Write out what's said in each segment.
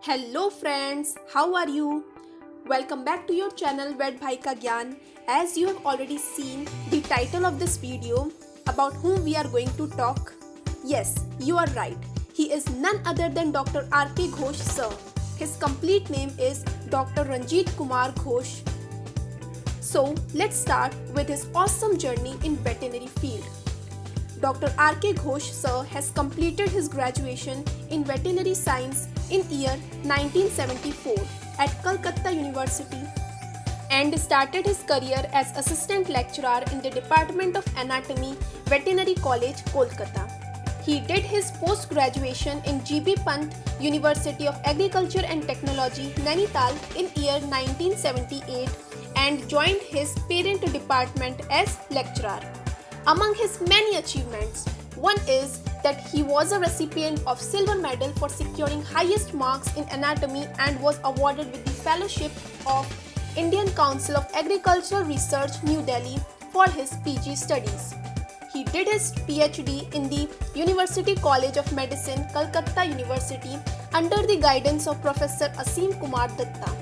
Hello friends, how are you? Welcome back to your channel Ved Bhai Ka Gyan. As you have already seen the title of this video about whom we are going to talk. Yes, you are right. He is none other than Dr. R.K. Ghosh sir. His complete name is Dr. Ranjit Kumar Ghosh. So let's start with his awesome journey in veterinary field. Dr. R.K. Ghosh sir has completed his graduation in veterinary science in year 1974 at Calcutta University and started his career as assistant lecturer in the Department of Anatomy, Veterinary College, Kolkata. He did his post-graduation in G.B. Pant University of Agriculture and Technology, Nainital in year 1978 and joined his parent department as lecturer. Among his many achievements, one is that he was a recipient of silver medal for securing highest marks in anatomy and was awarded with the fellowship of Indian Council of Agricultural Research, New Delhi for his PG studies. He did his PhD in the University College of Medicine, Calcutta University under the guidance of Professor Asim Kumar Datta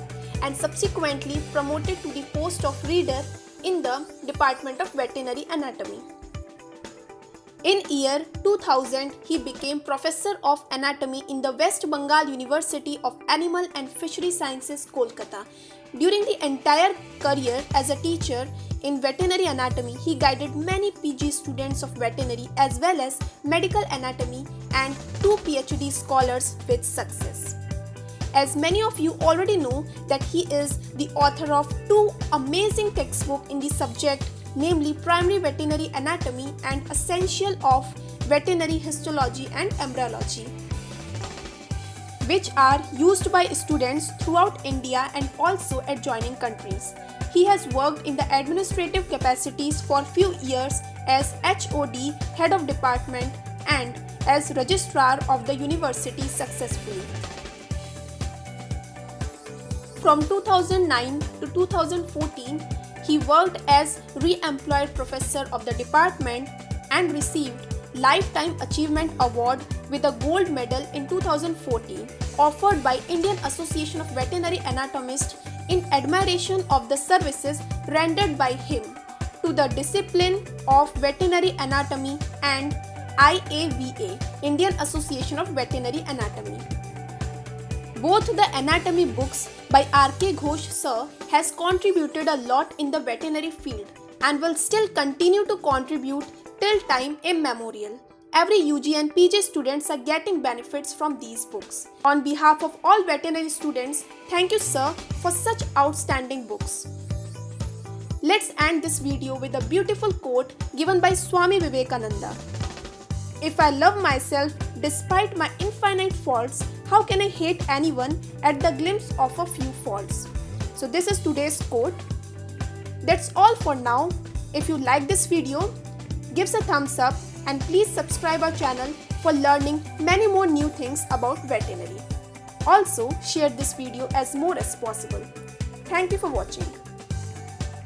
and subsequently promoted to the post of reader in the Department of Veterinary Anatomy. In year 2000, he became Professor of Anatomy in the West Bengal University of Animal and Fishery Sciences, Kolkata. During the entire career as a teacher in veterinary anatomy, he guided many PG students of veterinary as well as medical anatomy and 2 PhD scholars with success. As many of you already know that he is the author of 2 amazing textbooks in the subject, namely Primary Veterinary Anatomy and Essential of Veterinary Histology and Embryology, which are used by students throughout India and also adjoining countries. He has worked in the administrative capacities for few years as HOD, Head of Department, and as Registrar of the University successfully. From 2009 to 2014, he worked as re-employed professor of the department and received Lifetime Achievement Award with a gold medal in 2014 offered by Indian Association of Veterinary Anatomists in admiration of the services rendered by him to the discipline of veterinary anatomy and IAVA, Indian Association of Veterinary Anatomy. Both the anatomy books by R.K. Ghosh sir has contributed a lot in the veterinary field and will still continue to contribute till time immemorial. Every UG and PG students are getting benefits from these books. On behalf of all veterinary students, thank you sir for such outstanding books. Let's end this video with a beautiful quote given by Swami Vivekananda. If I love myself despite my infinite faults, how can I hate anyone at the glimpse of a few faults? So this is today's quote. That's all for now. If you like this video, give us a thumbs up and please subscribe our channel for learning many more new things about veterinary. Also, share this video as more as possible. Thank you for watching.